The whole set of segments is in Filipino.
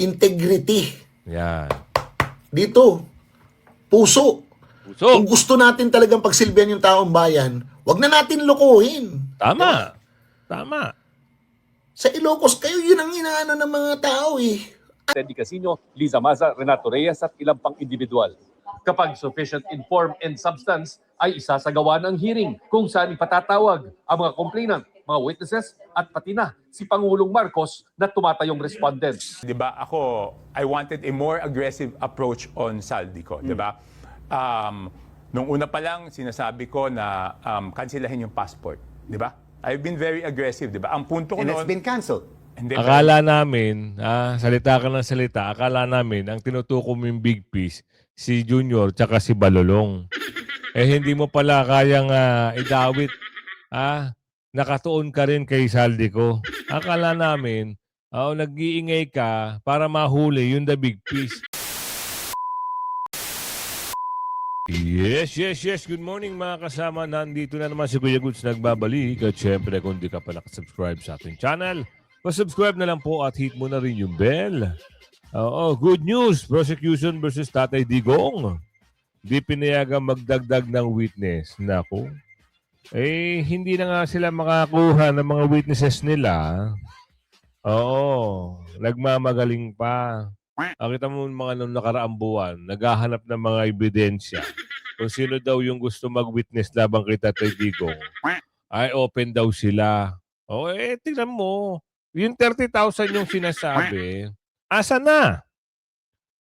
integrity. Yan. Dito, puso. Kung Puso. gusto natin talagang pagsilbihan yung taong bayan, wag na natin lokohin. Tama. Tama. Sa Ilocos, kayo yun ang inaano ng mga tao eh. Teddy Casino, Liza Maza, Renato Reyes at ilang pang individual. Kapag sufficient in form and substance, ay isasagawa ng hearing kung saan ipatatawag ang mga complainant, mga witnesses at pati na si Pangulong Marcos na tumatayong respondents. 'Di ba? Ako, I wanted a more aggressive approach on Saldico, 'di ba? Nung una pa lang sinasabi ko na kansilahin yung passport, 'di ba? I've been very aggressive, 'di ba? Ang punto ko And it's noon, been canceled. hindi, Akala namin, salita ka ng salita, akala namin, ang tinutukoy mo yung big piece, si Junior tsaka si Balolong. Eh, hindi mo pala kayang idawit. Nakatuon ka rin kay Saldico. Akala namin, nag-iingay ka para mahuli yung the big piece. Yes. Good morning mga kasama. Nandito na naman si Kuya Goods nagbabalik. At syempre, kung di ka pa nakasubscribe sa ating channel, subscribe na lang po at hit mo na rin yung bell. Good news. Prosecution versus Tatay Digong. Di pinayagang magdagdag ng witness. Naku. Hindi na nga sila makakuha ng mga witnesses nila. Nagmamagaling pa. Kita mo mga nung nakaraang buwan, naghahanap ng mga ebidensya. Kung sino daw yung gusto mag-witness labang kay Tatay Digong, ay open daw sila. Tingnan mo. Yung 30,000 yung sinasabi, asa na?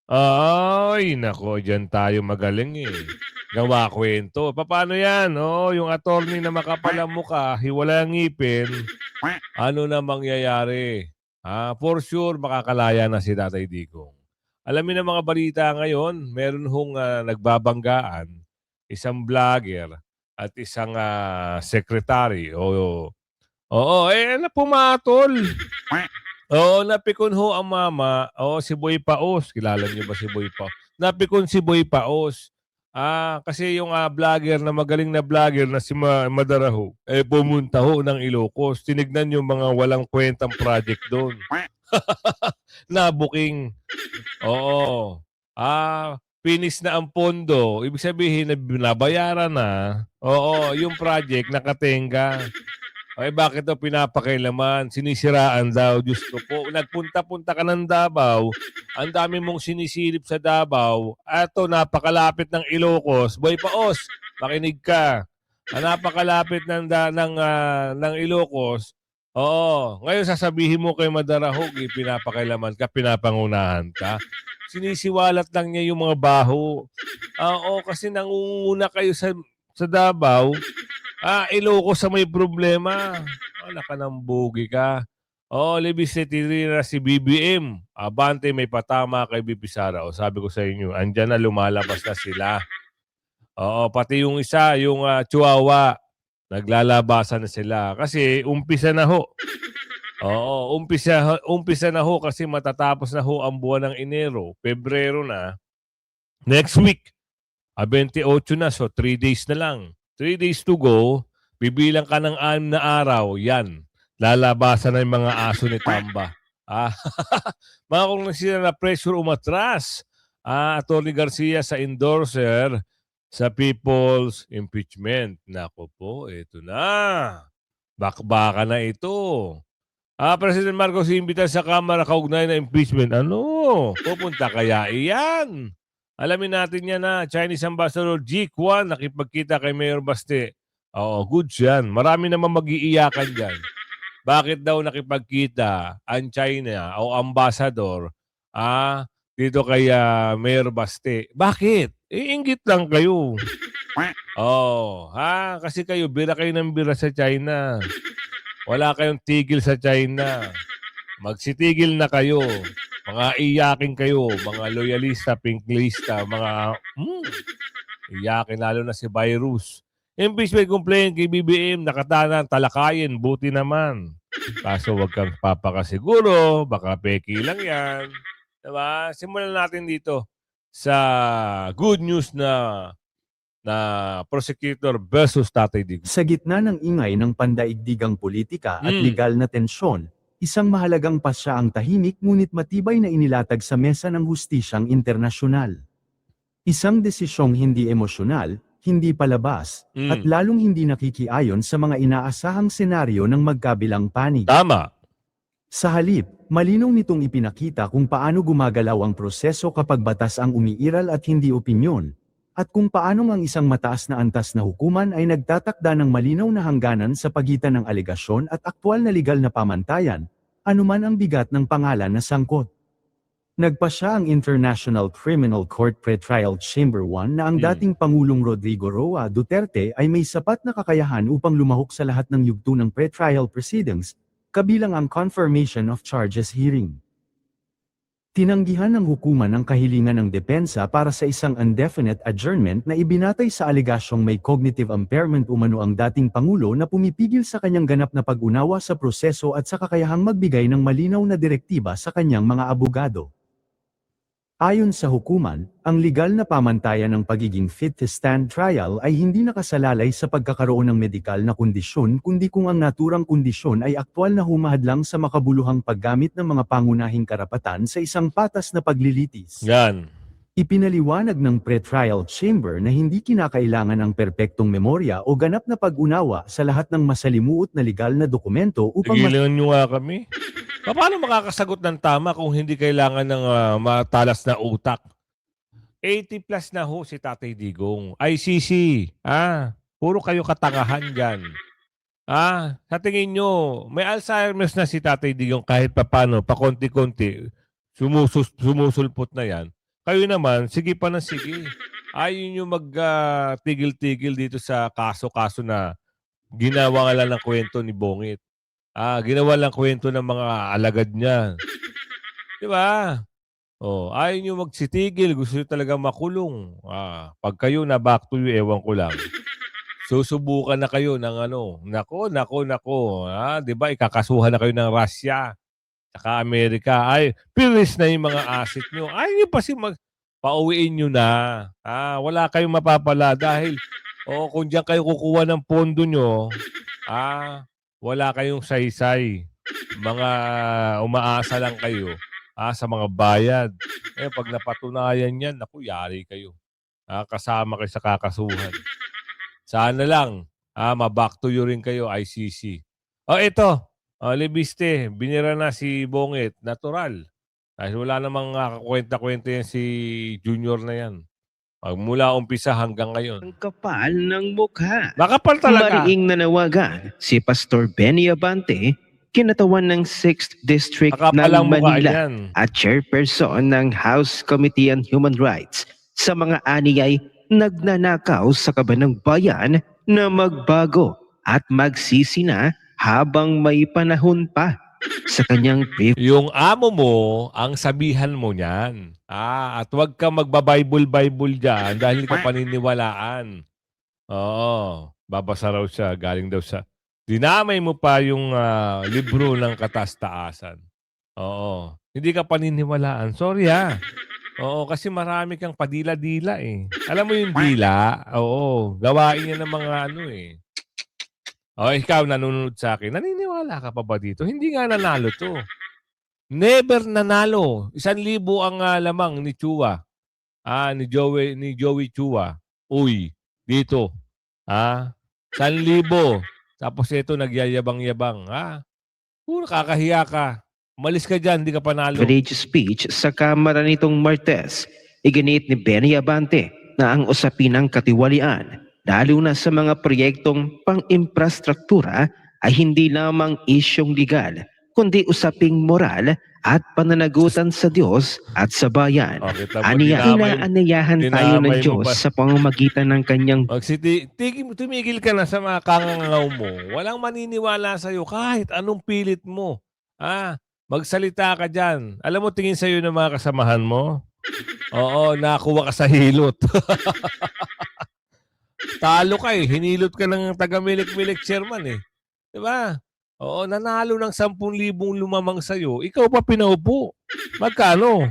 Ay, nako, dyan tayo magaling eh. Gawa kwento. Paano yan? Yung attorney na makapal ang mukha, hiwala ang ngipin, ano na mangyayari? For sure, makakalaya na si Tatay Digong. Alamin ng mga balita ngayon, meron hong nagbabanggaan, isang vlogger at isang secretary. Pumatol. Napikon ho ang mama. Si Boy Paos. Kilala niyo ba si Boy Paos? Napikon si Boy Paos. Kasi yung vlogger na magaling na vlogger na si Madaraho, pumunta ho ng Ilocos. Tinignan yung mga walang kwentang project doon. Nabuking. Finish na ang pondo. Ibig sabihin na binabayaran na. Yung project nakatenga. Bakit daw pinapakailaman? Sinisiraan daw. Diyos ko po. Nagpunta-punta ka ng Davao. Ang dami mong sinisilip sa Davao. Napakalapit ng Ilocos. Boy Paos, makinig ka. Napakalapit ng Ilocos. Ngayon sasabihin mo kay Madarahog, pinapakailaman ka, pinapangunahan ka. Sinisiwalat lang niya yung mga baho. Kasi nangunguna kayo sa Davao. Ilocos sa may problema. Nakanambugi ka. Libis na si BBM. Abante, may patama kay BP Sara. Sabi ko sa inyo, andyan na, lumalabas na sila. Pati yung isa, yung Chihuahua, naglalabasan na sila. Kasi umpisa na ho. Umpisa na ho kasi matatapos na ho ang buwan ng Enero. Pebrero na. Next week, 28 na. So, 3 days na lang. 3 days to go, bibilang ka ng 6 na araw, yan. Lalabasan na yung mga aso ni Tamba. Mga kung sila na pressure umatras, Atty. Garcia sa endorser sa people's impeachment. Nako po, ito na. Bakbaka na ito. President Marcos imbita sa Kamara kaugnay na impeachment. Pupunta kaya iyan? Alamin natin yan na Chinese Ambassador Ji Kwan nakipagkita kay Mayor Baste. Good yan. Marami naman mag-iiyakan dyan. Bakit daw nakipagkita ang China o ambassador dito kay Mayor Baste? Bakit? Inggit lang kayo. Kasi kayo, bira kayo ng bira sa China. Wala kayong tigil sa China. Magsitigil na kayo. Mga iyakin kayo, mga loyalista, pinklista, mga iyakin lalo na si Virus. Impeachment complaint kay BBM, nakatanan, talakayin, buti naman. Kaso wag kang papakasiguro, baka peki lang yan. Diba? Simulan natin dito sa good news na prosecutor versus Tatay Digong. Sa gitna ng ingay ng pandaigdigang politika at legal na tensyon, Isang mahalagang pasya ang tahimik ngunit matibay na inilatag sa mesa ng hustisyang internasyonal. Isang desisyong hindi emosyonal, hindi palabas, at lalong hindi nakikiayon sa mga inaasahang senaryo ng magkabilang panig. Tama. Sa halip, malinaw nitong ipinakita kung paano gumagalaw ang proseso kapag batas ang umiiral at hindi opinyon, at kung paano ang isang mataas na antas na hukuman ay nagtatakda ng malinaw na hangganan sa pagitan ng alegasyon at aktwal na legal na pamantayan, anuman ang bigat ng pangalan na sangkot. Nagpasya ang International Criminal Court Pretrial Chamber 1 na ang dating Pangulong Rodrigo Roa Duterte ay may sapat na kakayahan upang lumahok sa lahat ng yugto ng pretrial proceedings, kabilang ang confirmation of charges hearing. Tinanggihan ng hukuman ang kahilingan ng depensa para sa isang indefinite adjournment na ibinatay sa alegasyong may cognitive impairment umano ang dating Pangulo na pumipigil sa kanyang ganap na pag-unawa sa proseso at sa kakayahang magbigay ng malinaw na direktiba sa kanyang mga abogado. Ayon sa hukuman, ang legal na pamantayan ng pagiging fit to stand trial ay hindi nakasalalay sa pagkakaroon ng medikal na kondisyon kundi kung ang naturang kondisyon ay aktwal na humahadlang sa makabuluhang paggamit ng mga pangunahing karapatan sa isang patas na paglilitis. Yan. Ipinaliwanag ng pretrial chamber na hindi kinakailangan ang perpektong memorya o ganap na pag-unawa sa lahat ng masalimuot na legal na dokumento upang Tigilan nyo nga kami. Paano makakasagot ng tama kung hindi kailangan ng matalas na utak? 80 plus na ho si Tatay Digong. ICC. Puro kayo katangahan dyan. Sa tingin nyo, may Alzheimer's na si Tatay Digong kahit papano, pa konti-konti, sumusulpot na yan. Kayo naman, sige pa ng sige. Ayaw nyo mag-tigil-tigil dito sa kaso-kaso na ginawa nga lang ng kwento ni Bongit. Ginawa lang kwento ng mga alagad niya. Di ba? Ayaw nyo magsitigil. Gusto nyo talaga makulong. Pag kayo na back to you, ewan ko lang. Susubukan na kayo ng ano. Nako. Di ba? Ikakasuhan na kayo ng Russia. Saka Amerika. Pilis na yung mga asset nyo. Ayaw nyo pa pauwiin nyo na. Wala kayong mapapala dahil kung diyan kayo kukuha ng pondo nyo, wala kayong saysay. Mga umaasa lang kayo sa mga bayad. Pag napatunayan yan, naku, yari kayo. Kasama kayo sa kakasuhan. Sana lang, ma-back to you rin kayo, ICC. Ito, Libiste, binira na si Bongit. Natural. Dahil wala namang kakwenta-kwenta yan si Junior na yan. Mula umpisa hanggang ngayon. Ang kapal ng mukha. Makapal talaga. Mariing nanawagan si Pastor Benny Abante, kinatawan ng 6th District Makapal ng ang mukha Manila yan. at chairperson ng House Committee on Human Rights sa mga aniyay nagnanakaw sa kabanang bayan na magbago at magsisi na habang may panahon pa sa kanyang Yung amo mo, ang sabihan mo niyan. At huwag ka magba-Bible dyan dahil hindi ka paniniwalaan. Oo. Babasa raw siya. Galing daw sa... Dinamay mo pa yung libro ng katastaasan. Oo. Hindi ka paniniwalaan. Sorry Oo, kasi marami kang padila-dila eh. Alam mo yung dila? Oo. Gawain niya ng mga ikaw nanonood sa akin. Naniniwala ka pa ba dito? Hindi nga nanalo to. Never nanalo. 1,000 ang lamang ni Chua. Ni Joey Chua. Uy, dito. 1,000. Tapos ito nagyayabang-yabang. Puro kakahiya ka. Umalis ka dyan, hindi ka panalo. religious speech sa Kamara nitong Martes. Iginit ni Benny Abante na ang usapin ng katiwalian, lalo na sa mga proyektong pang-infrastruktura, ay hindi lamang isyong legal, kundi usaping moral at pananagutan sa Diyos at sa bayan. Aniya, inaanayahan tayo ng Diyos sa pamamagitan ng kanyang Tumigil ka na sa mga kangangaw mo. Walang maniniwala sa'yo kahit anong pilit mo. Magsalita ka dyan. Alam mo, tingin sa'yo ng mga kasamahan mo? Oo, nakuha ka sa hilot. Talo ka eh. Hinilot ka ng taga-milik-milik chairman eh. Diba? Oo, nanalo ng 10,000 lumamang sa'yo. Ikaw pa pinaupo. Magkano?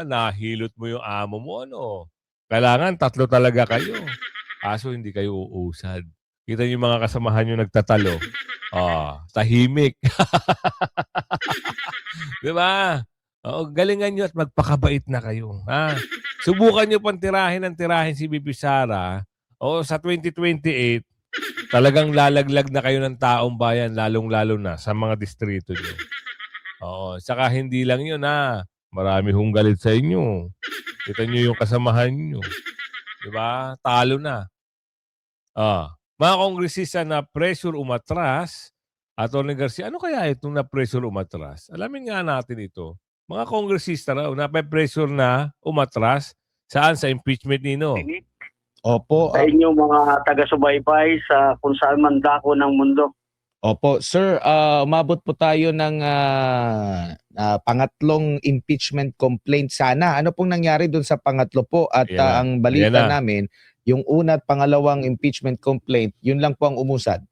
Nahilot mo yung amo mo, ano? Kailangan 3 talaga kayo. Kaso hindi kayo uusad. Kita niyo yung mga kasamahan nyo nagtatalo. Tahimik. Di ba? Oo, galingan nyo at magpakabait na kayo. Ha? Subukan nyo pang tirahin ng tirahin si BP Sara. O sa 2028, talagang lalaglag na kayo ng taong bayan, lalong-lalo na sa mga distrito nyo. Oo, saka hindi lang yun ha. Marami hong galit sa inyo. Kita nyo yung kasamahan nyo. Di ba? Talo na. Mga kongresista na pressure umatras, Atty. Garcia, ano kaya itong na pressure umatras? Alamin nga natin ito. Mga kongresista raw na pressure na umatras, saan sa impeachment nino? Opo, Sa inyong mga taga-subaybay sa kung saan man dako ng mundo. opo. Sir, umabot po tayo ng pangatlong impeachment complaint sana. Ano pong nangyari doon sa pangatlo po? At Ayan na. ang balita Ayan na. namin, yung una at pangalawang impeachment complaint, yun lang po ang umusad.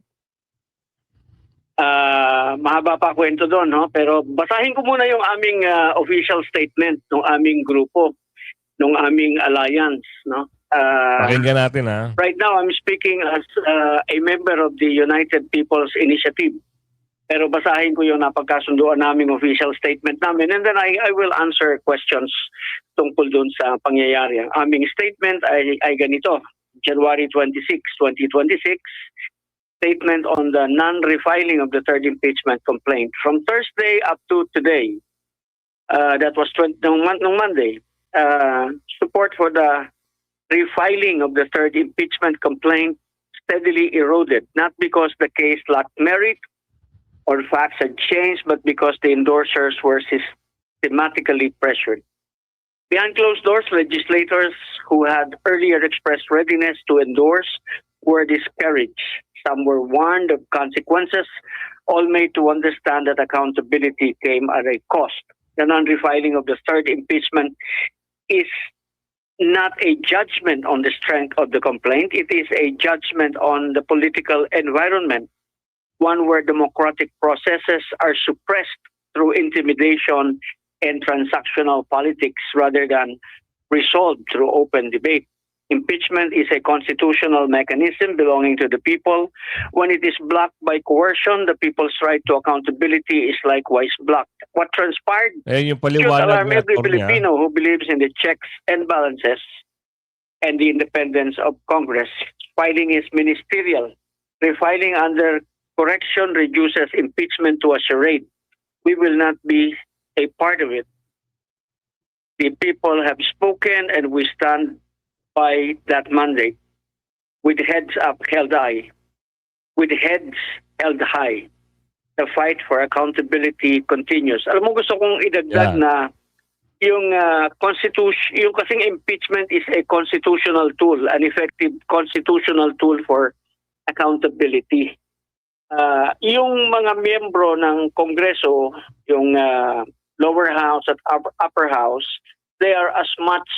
Mahaba pa kwento doon, no? Pero basahin ko muna yung aming official statement ng aming grupo, ng aming alliance, no? Pakinggan natin ha. Right now, I'm speaking as a member of the United People's Initiative. Pero basahin ko yung napagkasunduan naming official statement namin, and then I will answer questions tungkol doon sa pangyayari. Ang aming statement ay ganito: January 26, 2026, statement on the non-refiling of the third impeachment complaint. From Thursday up to today, that was nung Monday, support for the refiling of the third impeachment complaint steadily eroded, not because the case lacked merit or facts had changed, but because the endorsers were systematically pressured. Behind closed doors, legislators who had earlier expressed readiness to endorse were discouraged. Some were warned of consequences, all made to understand that accountability came at a cost. The non-refiling of the third impeachment is not a judgment on the strength of the complaint. It is a judgment on the political environment, one where democratic processes are suppressed through intimidation and transactional politics rather than resolved through open debate. Impeachment is a constitutional mechanism belonging to the people. When it is blocked by coercion, the people's right to accountability is likewise blocked. What transpired Ayan yung should paliwanag alarm na every Atty. Filipino who believes in the checks and balances and the independence of Congress. Filing is ministerial. Refiling under correction reduces impeachment to a charade. We will not be a part of it. The people have spoken and we stand by that mandate with heads up held high. With heads held high. The fight for accountability continues. Alam mo, gusto kong idagdag Yeah. na yung constitution, yung kasing impeachment is a constitutional tool, an effective constitutional tool for accountability. Yung mga miyembro ng Kongreso, yung lower house at upper house, they are as much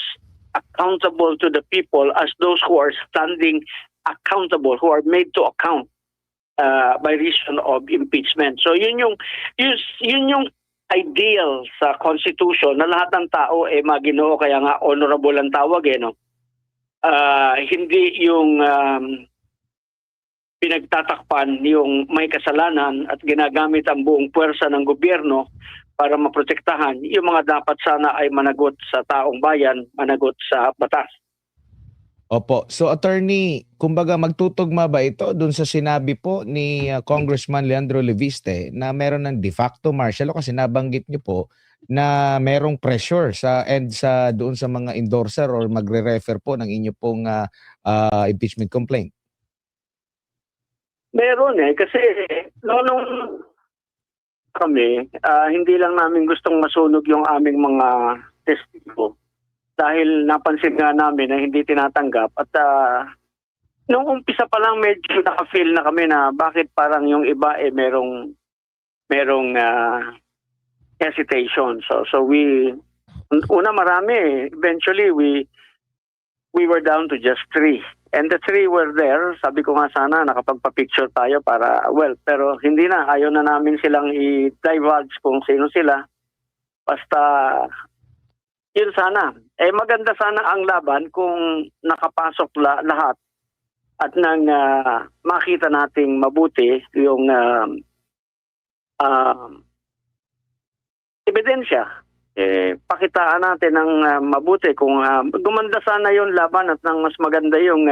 accountable to the people as those who are standing accountable, who are made to account by reason of impeachment. So yun yung ideal sa Constitution na lahat ng tao maginoo, kaya nga honorable ang tawag no. Hindi yung pinagtatakpan yung may kasalanan at ginagamit ang buong puwersa ng gobyerno para maprotektahan yung mga dapat sana ay managot sa taong bayan, managot sa batas. Opo. So attorney, kumbaga magtutugma ba ito dun sa sinabi po ni Congressman Leandro Leviste na meron ng de facto martial law, kasi nabanggit niyo po na merong pressure sa doon sa mga endorser or magre-refer po ng inyo pong impeachment complaint? Meron kasi nung kami, hindi lang namin gustong masunog yung aming mga testigo dahil napansin nga namin na hindi tinatanggap at nung umpisa pa lang medyo naka-feel na kami na bakit parang yung iba merong hesitation. So we marami. Eventually we were down to just 3. And the 3 were there. Sabi ko nga sana nakapagpa-picture tayo para, pero hindi na. Ayaw na namin silang i-divulge kung sino sila. Basta, yun sana. Maganda sana ang laban kung nakapasok lahat at nang makita nating mabuti yung ebidensya, pakitaan natin ng mabuti kung gumanda sana yung laban at nang mas maganda yung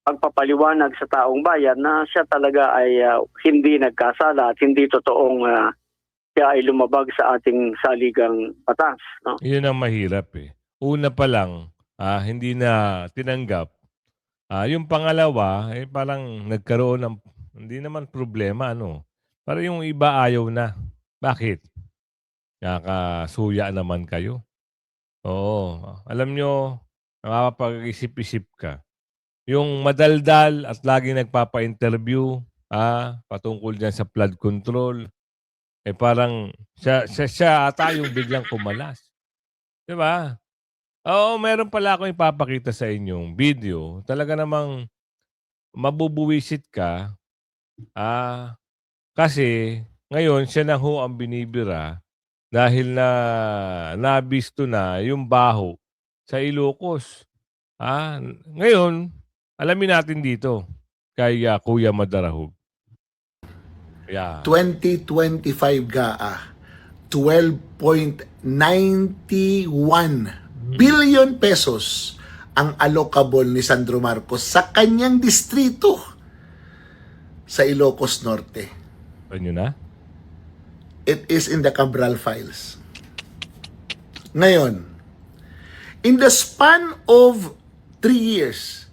pagpapaliwanag sa taong bayan na siya talaga ay hindi nagkasala at hindi totoong siya ay lumabag sa ating saligang batas. No? Yun ang mahirap eh. Una pa lang, hindi na tinanggap. Yung pangalawa, parang nagkaroon ng, hindi naman problema, ano. Para yung iba ayaw na. Bakit? Nakasuya naman kayo. Oo. Alam nyo, nakapag-isip-isip ka. Yung madaldal at lagi nagpapa-interview, patungkol dyan sa flood control, parang siya ata yung biglang kumalas. Diba? Oo, meron pala akong ipapakita sa inyong video. Talaga namang mabubuwisit ka. Kasi ngayon siya na ho ang binibira dahil na nabisto na yung baho sa Ilocos. Ngayon, alamin natin dito kay Kuya Madarahug. Yeah. 2025 GAA, 12.91 billion pesos ang allocable ni Sandro Marcos sa kanyang distrito sa Ilocos Norte. Ano na? It is in the Cabral files. Ngayon, in the span of 3 years,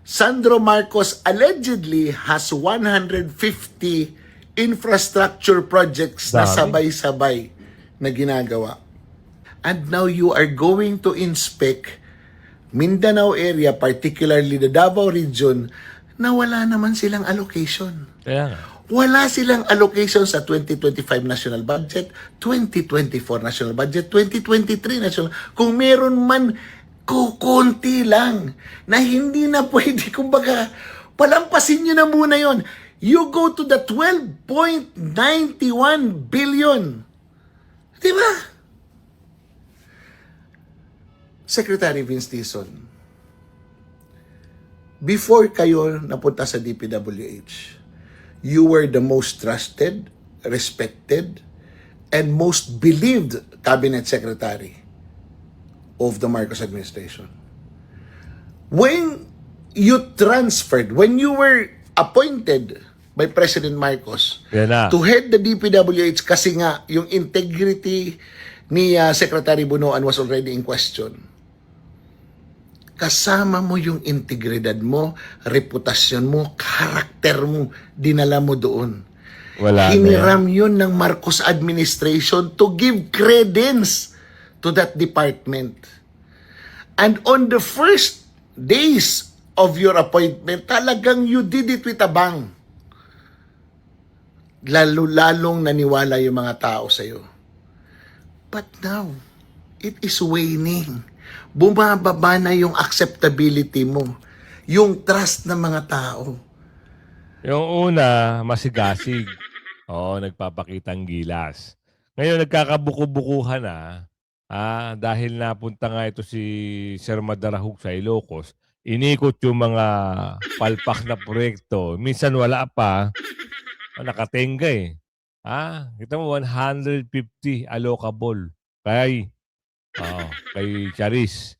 Sandro Marcos allegedly has 150 infrastructure projects na Dami. sabay-sabay na ginagawa. And now you are going to inspect Mindanao area, particularly the Davao region, na wala naman silang allocation. Kaya nga. Wala silang allocation sa 2025 national budget, 2024 national budget, 2023 national. Kung meron man, kukunti lang na hindi na pwede, kumbaga, palampasin nyo na muna yon. You go to the 12.91 billion. Diba? Secretary Vince Dizon, before kayo napunta sa DPWH, you were the most trusted, respected, and most believed cabinet secretary of the Marcos administration. When you transferred, when you were appointed by President Marcos Yan na. to head the DPWH, kasi nga yung integrity ni Secretary Bunoan was already in question. Kasama mo yung integridad mo, reputasyon mo, karakter mo, dinala mo doon. Wala na yan. Hiniram yun ng Marcos administration to give credence to that department. And on the first days of your appointment, talagang you did it with a bang. Lalong naniwala yung mga tao sa'yo. But now, it is waning. Bumababa na yung acceptability mo, yung trust ng mga tao. Yung una, masigasig. Oo, nagpapakitang gilas. Ngayon, nagkakabuku-bukuhan na. Dahil napunta nga ito si Sir Madarahug sa Ilocos, inikot yung mga palpak na proyekto. Minsan wala pa. Nakatenga eh. Kita mo, 150 allocable kay Charis.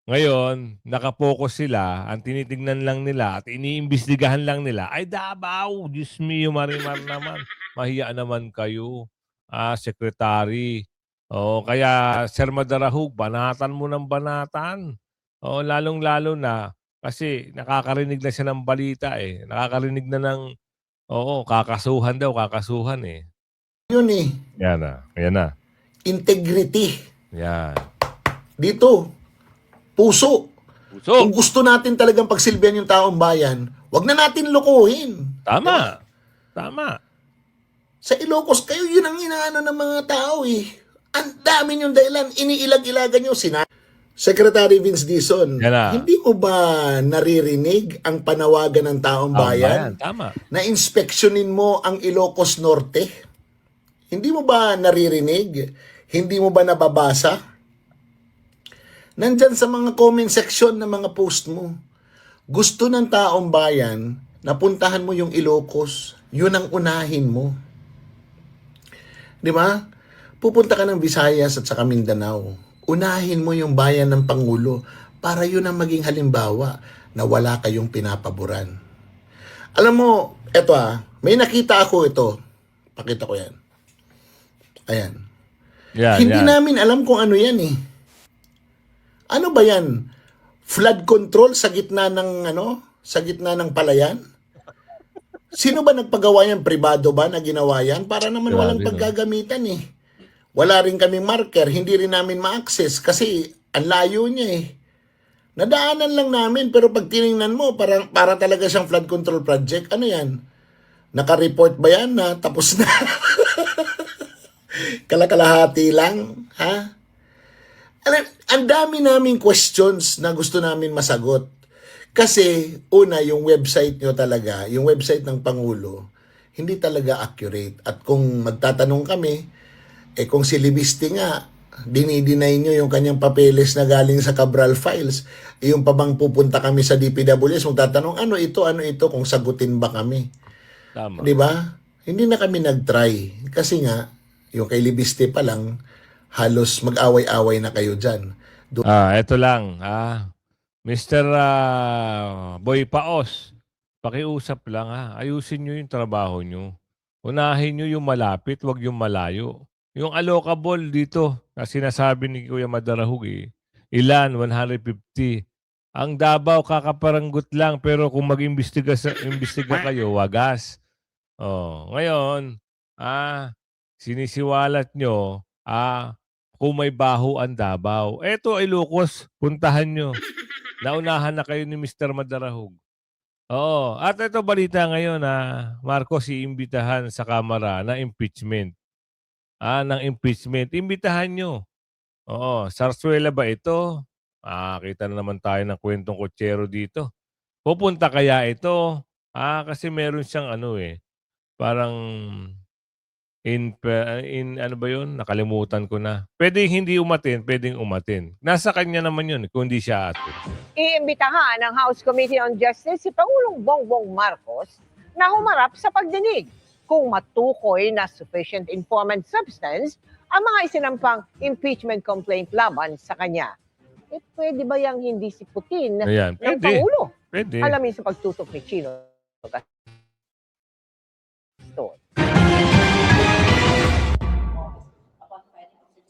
Ngayon, nakapokus sila, ang tinitingnan lang nila at iniimbestigahan lang nila, ay Davao, Diyos mio, marimar naman. Mahiya naman kayo, Secretary. Kaya Sir Madarahug, banatan mo ng banatan. Lalong-lalo na, kasi nakakarinig na siya ng balita eh. Nakakarinig na ng, kakasuhan eh. Yun eh, Yan na. integrity. Yan. Dito, puso. So, Kung gusto natin talagang pagsilbihan yung taong bayan, wag na natin lokohin. tama. Sa Ilocos, kayo yun ang inaano ng mga tao eh. Ang dami yung dahilan, iniilag-ilagan nyo. Secretary Vince Dizon, Yan na. hindi mo ba naririnig ang panawagan ng taong bayan Tama. na inspeksyonin mo ang Ilocos Norte? Hindi mo ba naririnig? Hindi mo ba nababasa Nandyan sa mga comment section ng mga post mo. Gusto ng taong bayan na puntahan mo yung Ilocos. Yun ang unahin mo. Di ba? Pupunta ka ng Visayas at saka Mindanao. Unahin mo yung bayan ng Pangulo para yun ang maging halimbawa na wala kayong pinapaboran. Alam mo, eto may nakita ako ito. Pakita ko yan. Ayan. Hindi namin alam kung ano yan eh. Ano ba yan? Flood control sa gitna ng sa gitna ng palayan? Sino ba nagpagawa yan? Pribado ba na ginawa yan? Para naman walang paggagamitan eh. Wala rin kaming marker, hindi rin namin ma-access kasi ang layo niya eh. Nadaanan lang namin pero pag tiningnan mo para talaga siyang flood control project. Ano yan? Naka-report ba yan na tapos na? Kalakalahati lang, ha? Ang dami naming questions na gusto namin masagot. Kasi, una, yung website nyo talaga, yung website ng Pangulo, hindi talaga accurate. At kung magtatanong kami, kung si Libiste nga, dinideny nyo yung kanyang papeles na galing sa Cabral Files, yung pa bang pupunta kami sa DPWS, magtatanong, ano ito, kung sagutin ba kami? Tama. Di ba? Hindi na kami nag-try. Kasi nga, yung kay Libiste pa lang, halos mag-away-away na kayo dyan. Ito lang. Mr. Boy Paos, pakiusap lang ayusin nyo yung trabaho nyo. Unahin nyo yung malapit, wag yung malayo. Yung allocable dito, na sinasabi ni Kuya Madarahug ilan? 150. Ang Davao kakaparanggot lang, pero kung mag-imbestiga kayo, wagas. Ngayon, sinisiwalat nyo, kung may baho ang Davao. Eto, Ilocos, puntahan nyo. Naunahan na kayo ni Mr. Madarahug. At ito balita ngayon Marcos iimbitahan sa Kamara na impeachment. Ng impeachment. Imbitahan nyo. Sarsuela ba ito? Kita na naman tayo ng kwentong kutsero dito. Pupunta kaya ito? Kasi meron siyang parang ano ba yun? Nakalimutan ko na. Pwede hindi umatin, pwedeng umatin. Nasa kanya naman yun kung hindi siya atin. Iimbitahan ng House Committee on Justice si Pangulong Bongbong Marcos na humarap sa pagdinig kung matukoy na sufficient informant substance ang mga isinampang impeachment complaint laban sa kanya. Pwede ba yung hindi siputin ng Pangulo? Pwede. Alamin sa pagtutok ni Chino.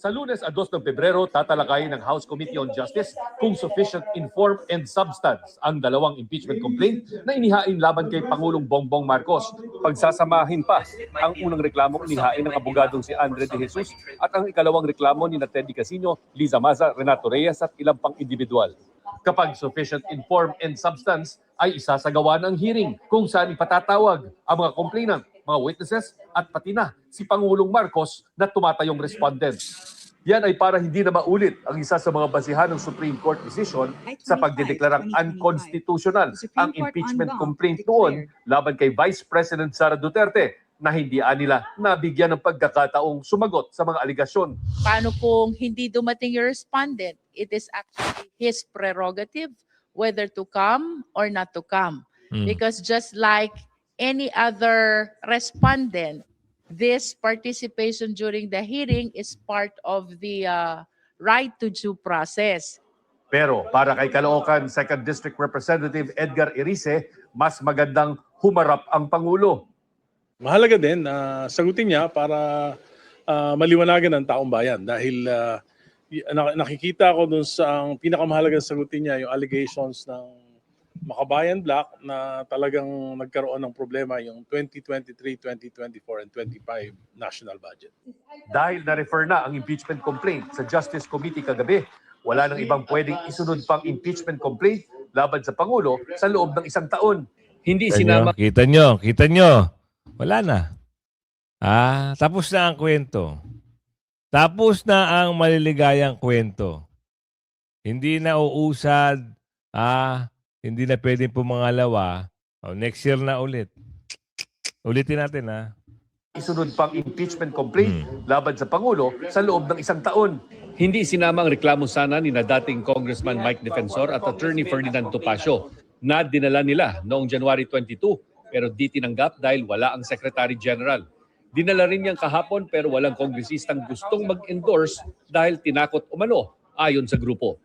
Sa Lunes, 2 ng Pebrero, tatalakayin ng House Committee on Justice kung sufficient inform and substance ang dalawang impeachment complaint na inihain laban kay Pangulong Bongbong Marcos. Pagsasamahin pa ang unang reklamong inihain ng abogadong si Andre De Jesus at ang ikalawang reklamo ni Teddy Casino, Liza Maza, Renato Reyes at ilang pang individual. Kapag sufficient inform and substance, ay isasagawa ng hearing kung saan ipatatawag ang mga complainant, mga witnesses at pati na si Pangulong Marcos na tumatayong respondent. Yan ay para hindi na maulit ang isa sa mga basihan ng Supreme Court decision sa pagdedeklarang unconstitutional ang impeachment complaint noon laban kay Vice President Sara Duterte na hindi nila nabigyan ng pagkakataong sumagot sa mga aligasyon. Paano kung hindi dumating yung respondent? It is actually his prerogative whether to come or not to come. Because just like any other respondent, this participation during the hearing is part of the right to due process. Pero para kay Caloocan 2nd District Representative Edgar Erice, mas magandang humarap ang Pangulo. Mahalaga din na sagutin niya para maliwanagan ng taong bayan dahil nakikita ko dun sa ang pinakamahalagang sagutin niya yung allegations ng Makabayan Black na talagang nagkaroon ng problema yung 2023, 2024, and 25 national budget. Dahil na-refer na ang impeachment complaint sa Justice Committee kagabi, wala nang ibang pwedeng isunod pang impeachment complaint laban sa Pangulo sa loob ng 1 taon. Hindi sinama... Kita nyo. Wala na. Tapos na ang kwento. Tapos na ang maliligayang kwento. Hindi na uusad. Hindi na pwedeng pumangalawa. Next year na ulit. Ulitin natin Isunod pang impeachment complaint laban sa Pangulo sa loob ng 1 taon. Hindi sinama ang reklamo sana ni na dating Congressman Mike Defensor at Attorney Ferdinand Topacio na dinala nila noong January 22 pero di tinanggap dahil wala ang Secretary General. Dinala rin niyang kahapon pero walang kongresistang gustong mag-endorse dahil tinakot umano ayon sa grupo.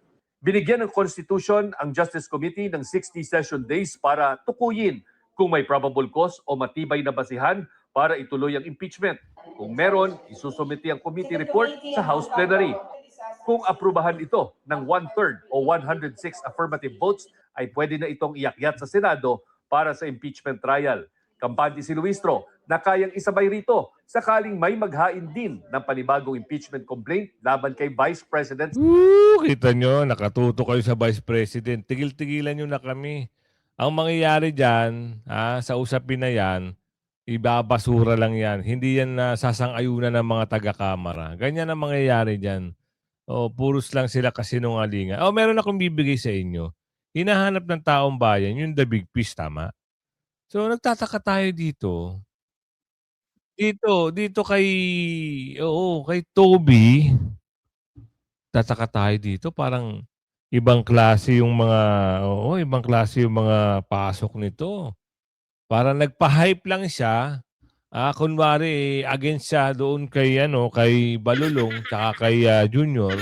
Binigyan ng Constitution ang Justice Committee ng 60 session days para tukuyin kung may probable cause o matibay na basihan para ituloy ang impeachment. Kung meron, isusumiti ang committee report sa House Plenary. Kung aprubahan ito ng 1/3 o 106 affirmative votes, ay pwede na itong iakyat sa Senado para sa impeachment trial. Kampante si Luistro na kayang isabay rito sakaling may maghain din ng panibagong impeachment complaint laban kay Vice President. Kita nyo, nakatuto kayo sa Vice President. Tigil-tigilan nyo na kami. Ang mangyayari dyan, sa usapin na yan, ibabasura lang yan. Hindi yan sasang-ayunan ng mga taga-kamara. Ganyan ang mangyayari dyan. Puros lang sila kasinungalingan. Meron akong bibigay sa inyo. Hinahanap ng taong bayan, yung the big fish, tama? So, nagtataka tayo dito. Dito kay Toby, tataka tayo dito. Parang ibang klase yung mga pasok nito. Parang nagpa-hype lang siya. Kunwari, against siya doon kay Balulong tsaka kay Junior.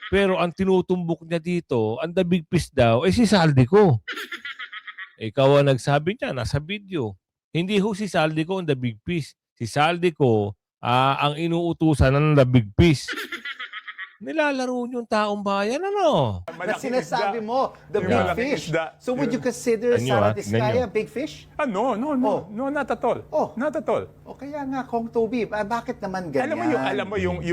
Pero ang tinutumbok niya dito, ang the big fish daw, si Saldico. Ikaw ang nagsabi niya, nasa video. Hindi si Saldico ang the big fish. Si Saldico, ang inuutusan ng the big fish. Nilalaro niyo yung taong bayan, ano? Na sinasabi mo, the Yung big malaking fish. isda. So would you consider Ganyo, Sara tingnan Diskaya nyo. a big fish? No, Oh. not at all. Oh. Not at all. O kaya nga, Kong Toby, bakit naman ganyan? Alam mo yung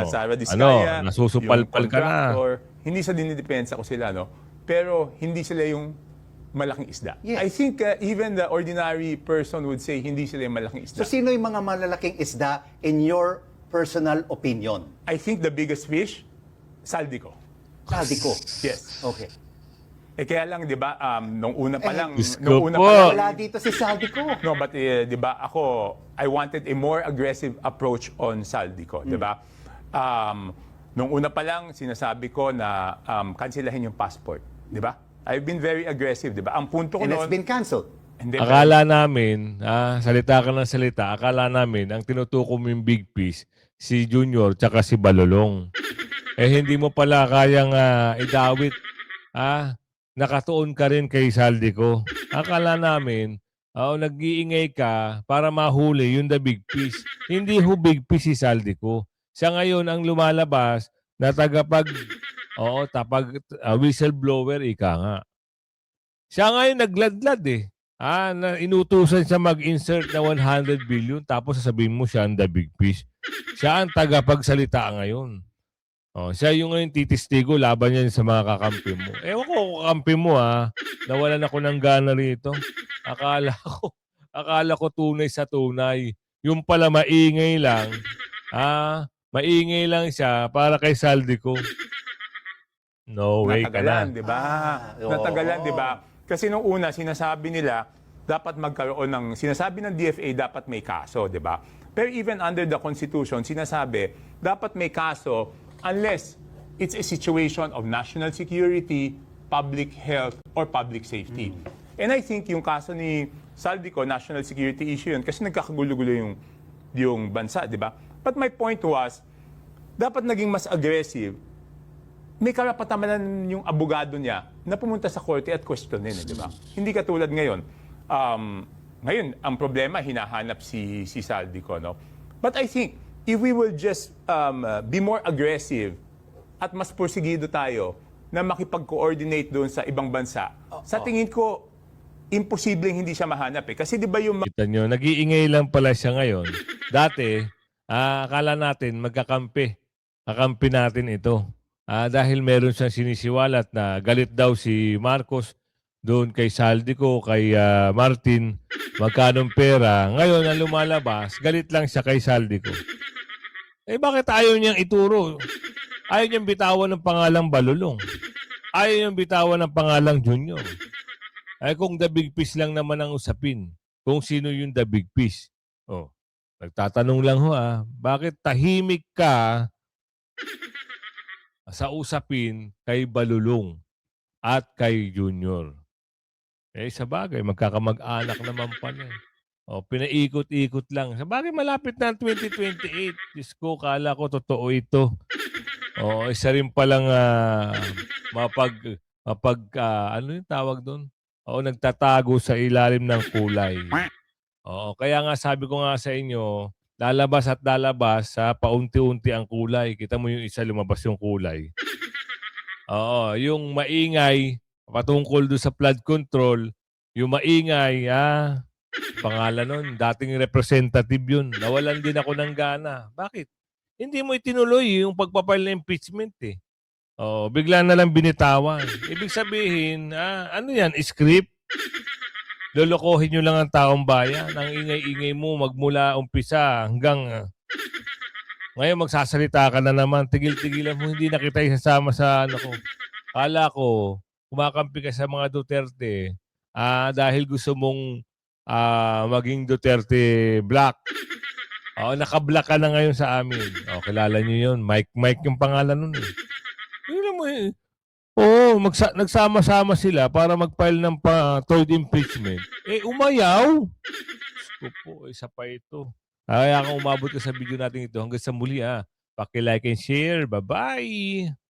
Sara Ano, Diskaya, nasusupalpal yung ka na. contractor, hindi sa dinidepensa ko sila, no? Pero hindi sila yung malaking isda. Yes. I think even the ordinary person would say hindi sila yung malaking isda. So sino yung mga malalaking isda in your personal opinion? I think the biggest fish, Saldico. Saldico. Yes. Okay. Kaya lang, di ba, nung una pa lang, Diyos nung ko una po. pa lang, Wala dito si Saldico. no, but di ba, I wanted a more aggressive approach on Saldico, di ba? Nung una pa lang, sinasabi ko na kansilahin yung passport, di ba? I've been very aggressive, di ba? Ang punto ko And it's noon, been cancelled. and then, Akala namin, salita ka ng salita, akala namin, ang tinutuko mo yung big fish, si Junior tsaka si Balulong. Hindi mo pala kayang idawit. Nakatuon ka rin kay Saldico. Akala namin, nag-iingay ka para mahuli yung the big fish. Hindi big fish si Saldico. Siya ngayon ang lumalabas na whistleblower, ika nga. Siya ngayon nagladlad na inutusan siya mag-insert na 100 billion tapos sasabihin mo siya ang the big fish. Siya ang tagapagsalita ngayon. Siya yung ngayon titistigo laban yan sa mga kakampi mo. Ewan ko kung kakampi mo nawalan ako ng gana rito. Akala ko tunay sa tunay. Yung pala maingay lang. Maingay lang siya para kay Saldico. No way ka na. natagalan, di ba? oo. Natagalan, di ba? Kasi nung una, sinasabi nila, dapat magkaroon ng, sinasabi ng DFA, dapat may kaso, di ba? Pero even under the Constitution, sinasabi, dapat may kaso unless it's a situation of national security, public health, or public safety. And I think yung kaso ni Saldico, national security issue yun, kasi nagkakagulo-gulo yung bansa, di ba? But my point was, dapat naging mas aggressive. May karapatan yung abogado niya na pumunta sa korte at questionin, di ba? Hindi katulad ngayon. Ngayon, ang problema, hinahanap si Saldico, no? But I think, if we will just be more aggressive at mas porsigido tayo na makipag-coordinate doon sa ibang bansa, sa tingin ko, imposibleng hindi siya mahanap Kasi di ba yung Kita nyo, nag-iingay lang pala siya ngayon. Dati, akala natin magkakampi. Kakampi natin ito. Dahil meron siyang sinisiwalat na galit daw si Marcos doon kay Saldico, kay Martin, magkanong pera. Ngayon, ang lumalabas, galit lang siya kay Saldico. Bakit ayaw niyang ituro? Ayaw niyang bitawan ng pangalang Balulong. Ayaw niyang bitawan ng pangalang Junior. Kung the big fish lang naman ang usapin, kung sino yung the big fish. Nagtatanong lang bakit tahimik ka sa usapin kay Balulong at kay Junior. Sa bagay, magkakamag-anak naman pala. Pinaikot-ikot lang. Sa bagay, malapit na ang 2028. Diyos ko, kala ko totoo ito. Isa rin palang ano yung tawag doon? Nagtatago sa ilalim ng kulay. Kaya nga sabi ko nga sa inyo, lalabas at lalabas sa paunti-unti ang kulay. Kita mo yung isa lumabas yung kulay. Yung maingay, patungkol doon sa flood control, yung maingay, pangalan nun, dating representative yun. Nawalan din ako ng gana. Bakit? Hindi mo itinuloy yung pagpapile ng impeachment eh. Bigla na lang binitawan. Ibig sabihin, ano yan, script? Lolokohin nyo lang ang taong bayan. Ang ingay-ingay mo magmula umpisa hanggang ngayon magsasalita ka na naman. Tigil-tigilan mo, hindi na kita isasama sa ano ko. Kala ko, kumakampi ka sa mga Duterte dahil gusto mong maging Duterte Black. Naka-black ka na ngayon sa amin. Kilala niyo yun. Mike yung pangalan nun eh. Tingnan mo eh. Nagsama-sama sila para mag-file ng third impeachment. Umayaw. Gusto po, isa pa ito. Kaya kung umabot ka sa video natin ito, hanggang sa muli paki-like and share. Bye-bye!